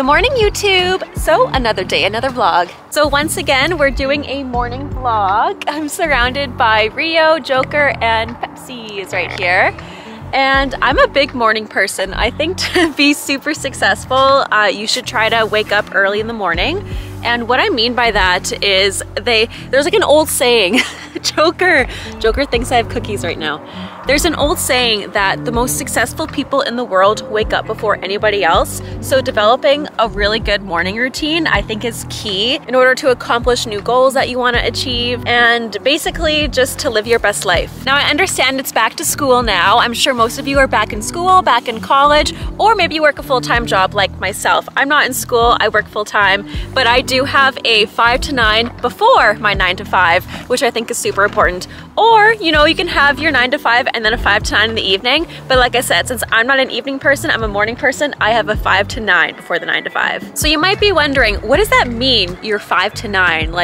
Good morning, YouTube. So another day, another vlog. So once again, we're doing a morning vlog. I'm surrounded by Rio, Joker, and Pepsi is right here. And I'm a big morning person. I think to be super successful, you should try to wake up early in the morning. And what I mean by that is there's like an old saying, Joker thinks I have cookies right now. There's an old saying that the most successful people in the world wake up before anybody else. So developing a really good morning routine, I think, is key in order to accomplish new goals that you want to achieve and basically just to live your best life. Now I understand it's back to school now. I'm sure most of you are back in school, back in college, or maybe you work a full-time job like myself. I'm not in school, I work full-time, but I do have a 5 to 9 before my 9 to 5, which I think is super important. Or, you know, you can have your 9 to 5 and then a 5 to 9 in the evening. But like I said, since I'm not an evening person, I'm a morning person, I have a 5 to 9 before the 9 to 5. So you might be wondering, what does that mean, your 5 to 9?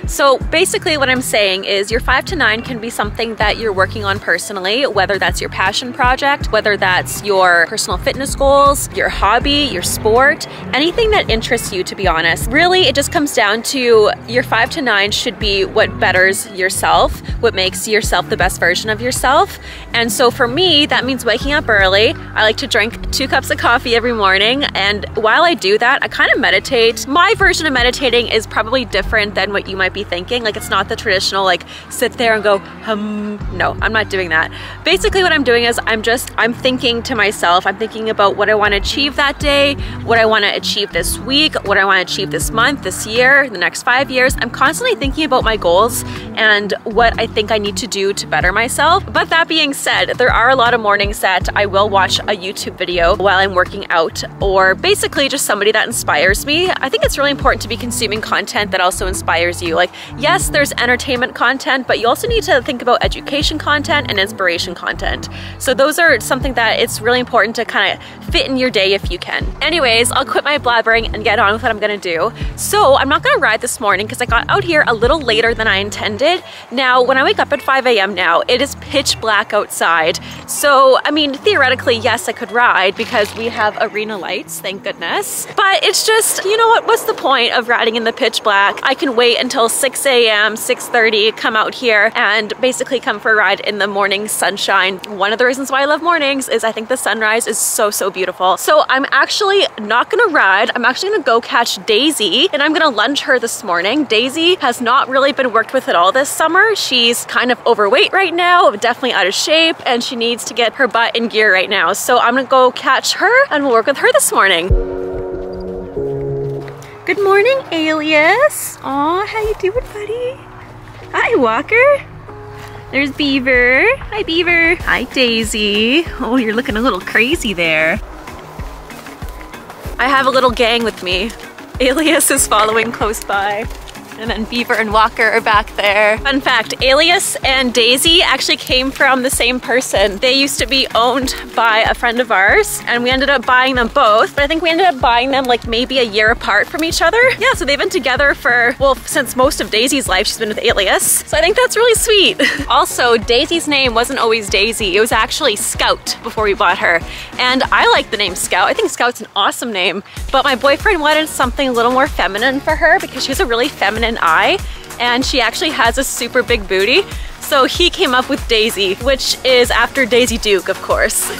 So basically what I'm saying is your 5 to 9 can be something that you're working on personally, whether that's your passion project, whether that's your personal fitness goals, your hobby, your sport, anything that interests you, to be honest. Really, it just comes down to your 5 to 9 should be what betters yourself, what makes yourself the best version of yourself. And so for me, that means waking up early. I like to drink 2 cups of coffee every morning. And while I do that, I kind of meditate. My version of meditating is probably different than what you might be thinking. Like, it's not the traditional, like, sit there and go, no, I'm not doing that. Basically what I'm doing is I'm thinking to myself, I'm thinking about what I want to achieve that day, what I want to achieve this week, what I want to achieve this month, this year, the next 5 years. I'm constantly thinking about my goals and what I think I need to do to better myself. But that being said, there are a lot of mornings that I will watch a YouTube video while I'm working out, or basically just somebody that inspires me. I think it's really important to be consuming content that also inspires you. Like, yes, there's entertainment content, but you also need to think about education content and inspiration content. So those are something that it's really important to kind of fit in your day if you can. Anyways, I'll quit my blabbering and get on with what I'm gonna do. So I'm not gonna ride this morning because I got out here a little later than I intended. Now, when I wake up at 5 a.m. now, it is pitch black outside. So, I mean, theoretically, yes, I could ride because we have arena lights, thank goodness. But it's just, you know what, what's the point of riding in the pitch black? I can wait until 6 a.m., 6:30, come out here and basically come for a ride in the morning sunshine. One of the reasons why I love mornings is I think the sunrise is so, so beautiful. So I'm actually not gonna ride. I'm actually gonna go catch Daisy and I'm gonna lunge her this morning. Daisy has not really been worked with at all this summer. She's kind of overweight right now, definitely out of shape, and she needs to get her butt in gear right now. So I'm gonna go catch her and we'll work with her this morning. Good morning, Alias. Aw, how you doing, buddy? Hi, Walker. There's Beaver. Hi, Beaver. Hi, Daisy. Oh, you're looking a little crazy there. I have a little gang with me. Alias is following close by. And then Beaver and Walker are back there. Fun fact, Alias and Daisy actually came from the same person. They used to be owned by a friend of ours and we ended up buying them both. But I think we ended up buying them like maybe a year apart from each other. Yeah, so they've been together for, well, since most of Daisy's life, she's been with Alias. So I think that's really sweet. Also, Daisy's name wasn't always Daisy. It was actually Scout before we bought her. And I like the name Scout. I think Scout's an awesome name. But my boyfriend wanted something a little more feminine for her because she has a really feminine eye and she actually has a super big booty. So he came up with Daisy, which is after Daisy Duke, of course.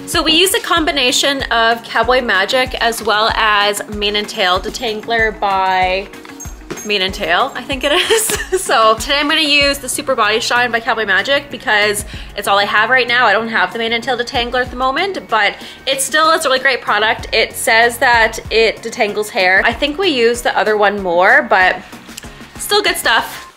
So we use a combination of Cowboy Magic as well as Mane and Tail Detangler by Mane and Tail, I think it is. So today I'm gonna use the Super Body Shine by Cowboy Magic because it's all I have right now. I don't have the Mane and Tail Detangler at the moment, but it's still a really great product. It says that it detangles hair. I think we use the other one more, but still good stuff.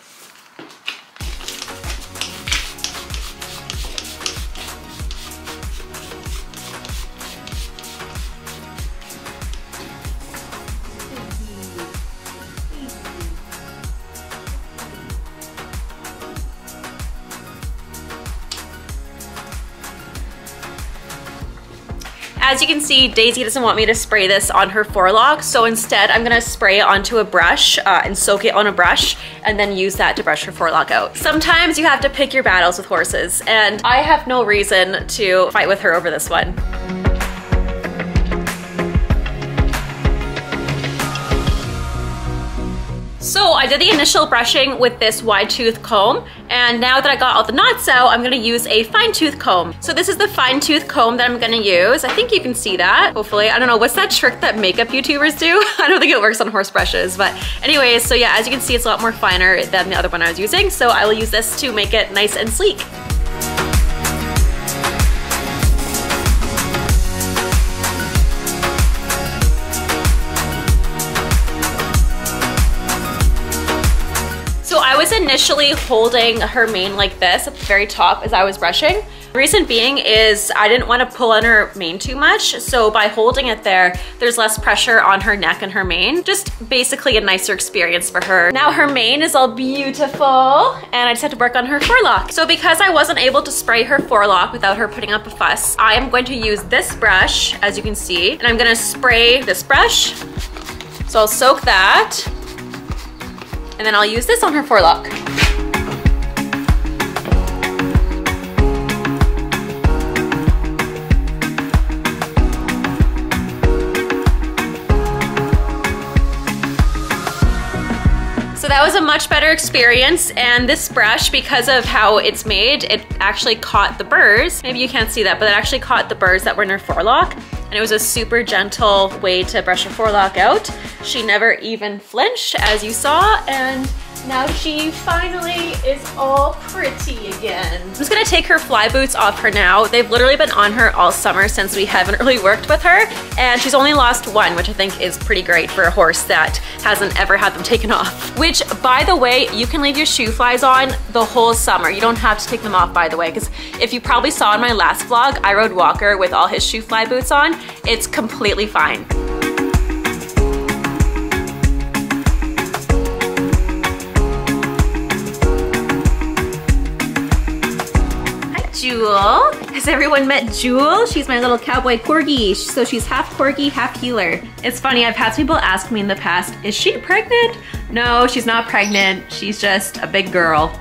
as you can see, Daisy doesn't want me to spray this on her forelock, so instead I'm gonna spray it onto a brush and soak it on a brush and then use that to brush her forelock out. Sometimes you have to pick your battles with horses, and I have no reason to fight with her over this one. So I did the initial brushing with this wide tooth comb, and now that I got all the knots out, I'm gonna use a fine tooth comb. So this is the fine tooth comb that I'm gonna use. I think you can see that, hopefully. I don't know, what's that trick that makeup YouTubers do? I don't think it works on horse brushes, but anyways, so yeah, as you can see, it's a lot more finer than the other one I was using, so I will use this to make it nice and sleek. I was initially holding her mane like this at the very top as I was brushing. The reason being is I didn't want to pull on her mane too much, so by holding it there, there's less pressure on her neck and her mane. Just basically a nicer experience for her. Now her mane is all beautiful, and I just had to work on her forelock. So because I wasn't able to spray her forelock without her putting up a fuss, I am going to use this brush, as you can see, and I'm gonna spray this brush. So I'll soak that, and then I'll use this on her forelock. So that was a much better experience, and this brush, because of how it's made, it actually caught the burrs. Maybe you can't see that, but it actually caught the burrs that were in her forelock, and it was a super gentle way to brush her forelock out. She never even flinched, as you saw, and now she finally is all pretty again. I'm just gonna take her fly boots off her now. They've literally been on her all summer since we haven't really worked with her, and she's only lost one, which I think is pretty great for a horse that hasn't ever had them taken off. Which, by the way, you can leave your shoe flies on the whole summer. You don't have to take them off, by the way, because if you probably saw in my last vlog, I rode Walker with all his shoe fly boots on. It's completely fine. Jewel. Has everyone met Jewel? She's my little cowboy corgi. So she's half corgi, half heeler. It's funny, I've had people ask me in the past, is she pregnant? No, she's not pregnant. She's just a big girl.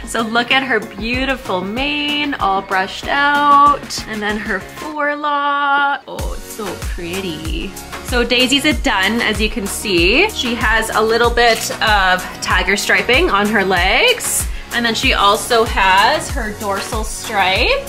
So look at her beautiful mane, all brushed out. And then her forelock. Oh, it's so pretty. So Daisy's it done, as you can see. She has a little bit of tiger striping on her legs. And then she also has her dorsal stripe.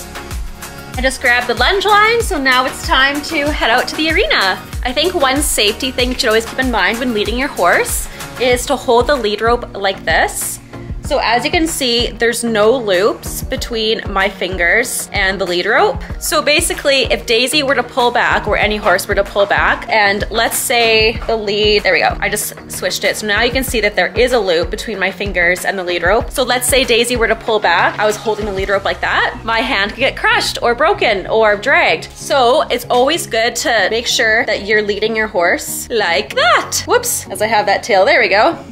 I just grabbed the lunge line, so now it's time to head out to the arena. I think one safety thing you should always keep in mind when leading your horse is to hold the lead rope like this. So as you can see, there's no loops between my fingers and the lead rope. So basically, if Daisy were to pull back, or any horse were to pull back, and let's say the lead, there we go, I just switched it. So now you can see that there is a loop between my fingers and the lead rope. So let's say Daisy were to pull back, I was holding the lead rope like that, my hand could get crushed or broken or dragged. So it's always good to make sure that you're leading your horse like that. Whoops, as I have that tail, there we go.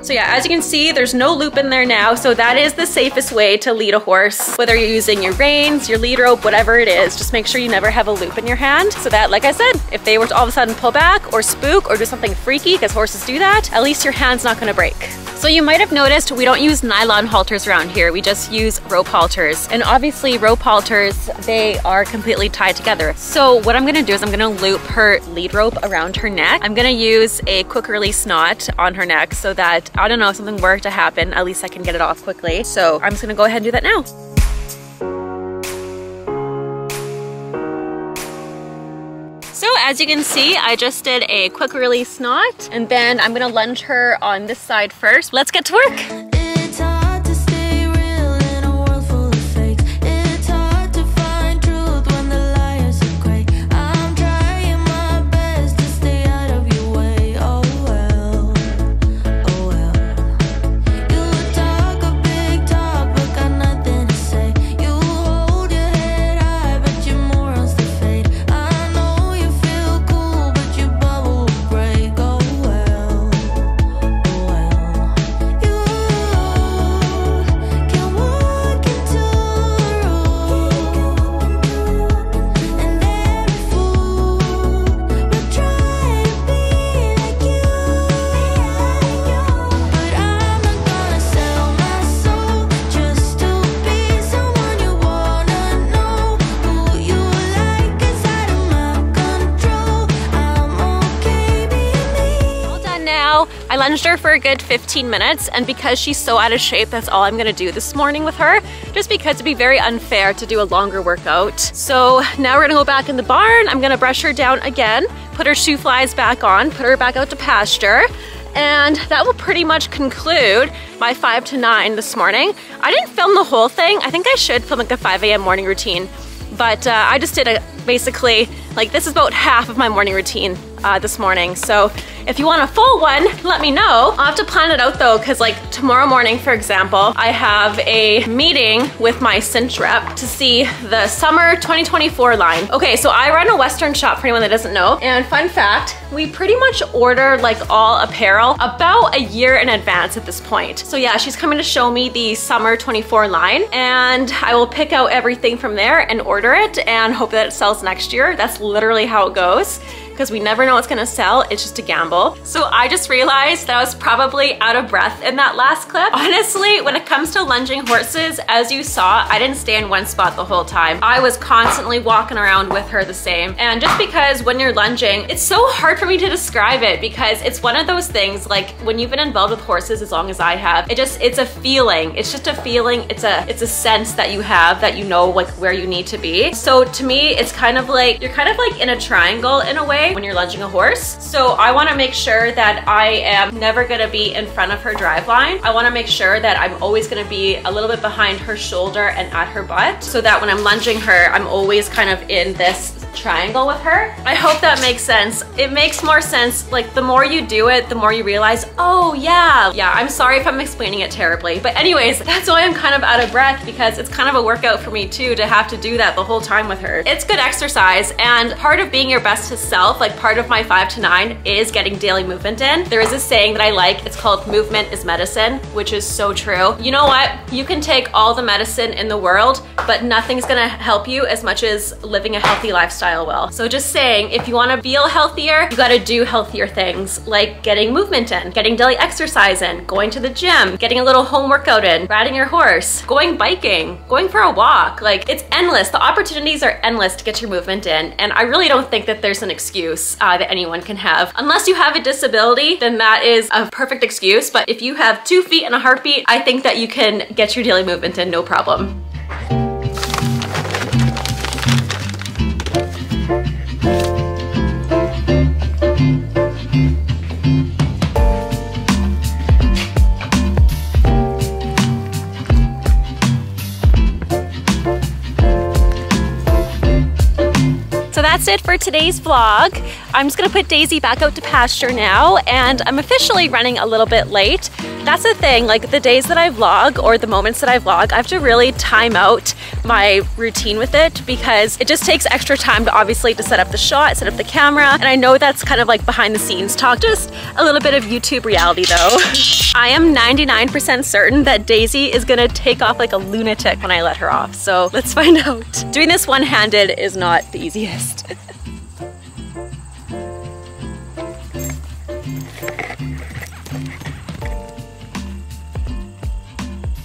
So yeah, as you can see, there's no loop in there now, so that is the safest way to lead a horse. Whether you're using your reins, your lead rope, whatever it is, just make sure you never have a loop in your hand, so that, like I said, if they were to all of a sudden pull back or spook or do something freaky, because horses do that, at least your hand's not gonna break. So you might have noticed we don't use nylon halters around here, we just use rope halters. And obviously rope halters, they are completely tied together. So what I'm gonna do is I'm gonna loop her lead rope around her neck. I'm gonna use a quick release knot on her neck so that, I don't know, if something were to happen, at least I can get it off quickly. So I'm just gonna go ahead and do that now. So as you can see, I just did a quick release knot, and then I'm gonna lunge her on this side first. Let's get to work. So I lunged her for a good 15 minutes, and because she's so out of shape, that's all I'm gonna do this morning with her, just because it'd be very unfair to do a longer workout. So now we're gonna go back in the barn. I'm gonna brush her down again, put her shoe flies back on, put her back out to pasture, and that will pretty much conclude my 5 to 9 this morning. I didn't film the whole thing. I think I should film like a 5 a.m. morning routine, but I just did basically, like, this is about half of my morning routine this morning. So if you want a full one, let me know. I'll have to plan it out though, because like tomorrow morning, for example, I have a meeting with my cinch rep to see the summer 2024 line. Okay, so I run a Western shop for anyone that doesn't know. And fun fact, we pretty much order like all apparel about a year in advance at this point. So yeah, she's coming to show me the summer 24 line, and I will pick out everything from there and order it and hope that it sells next year. That's literally how it goes, because we never know what's gonna sell. It's just a gamble. So I just realized that I was probably out of breath in that last clip. Honestly, when it comes to lunging horses, as you saw, I didn't stay in one spot the whole time. I was constantly walking around with her the same. And just because when you're lunging, it's so hard for me to describe it, because it's one of those things, like when you've been involved with horses as long as I have, it's a feeling. It's just a feeling. It's a sense that you have, that you know like where you need to be. So to me, it's kind of like, you're kind of like in a triangle in a way when you're lunging a horse. So I wanna make sure that I am never gonna be in front of her drive line. I wanna make sure that I'm always gonna be a little bit behind her shoulder and at her butt, so that when I'm lunging her, I'm always kind of in this triangle with her. I hope that makes sense. It makes more sense, like the more you do it, the more you realize, oh yeah. Yeah, I'm sorry if I'm explaining it terribly. But anyways, that's why I'm kind of out of breath, because it's kind of a workout for me too, to have to do that the whole time with her. It's good exercise, and part of being your best self, like part of my 5 to 9 is getting daily movement in. There is a saying that I like, it's called movement is medicine, which is so true. You know what? You can take all the medicine in the world, but nothing's gonna help you as much as living a healthy lifestyle well. So just saying, if you wanna feel healthier, you gotta do healthier things, like getting movement in, getting daily exercise in, going to the gym, getting a little home workout in, riding your horse, going biking, going for a walk. Like, it's endless. The opportunities are endless to get your movement in, and I really don't think that there's an excuse that anyone can have. Unless you have a disability, then that is a perfect excuse, but if you have 2 feet and a heartbeat, I think that you can get your daily movement in, no problem. So that's it for today's vlog. I'm just gonna put Daisy back out to pasture now, and I'm officially running a little bit late. That's the thing, like the days that I vlog or the moments that I vlog, I have to really time out my routine with it, because it just takes extra time to obviously to set up the shot, set up the camera, and I know that's kind of like behind the scenes talk, just a little bit of YouTube reality though. I am 99% certain that Daisy is gonna take off like a lunatic when I let her off, so let's find out. Doing this one-handed is not the easiest.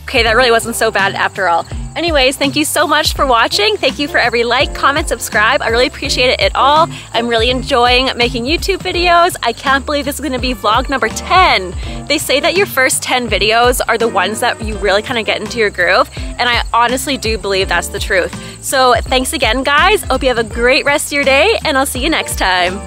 Okay, that really wasn't so bad after all. Anyways, thank you so much for watching. Thank you for every like, comment, subscribe. I really appreciate it at all. I'm really enjoying making YouTube videos. I can't believe this is gonna be vlog number 10. They say that your first 10 videos are the ones that you really kind of get into your groove, and I honestly do believe that's the truth. So thanks again, guys. Hope you have a great rest of your day, and I'll see you next time.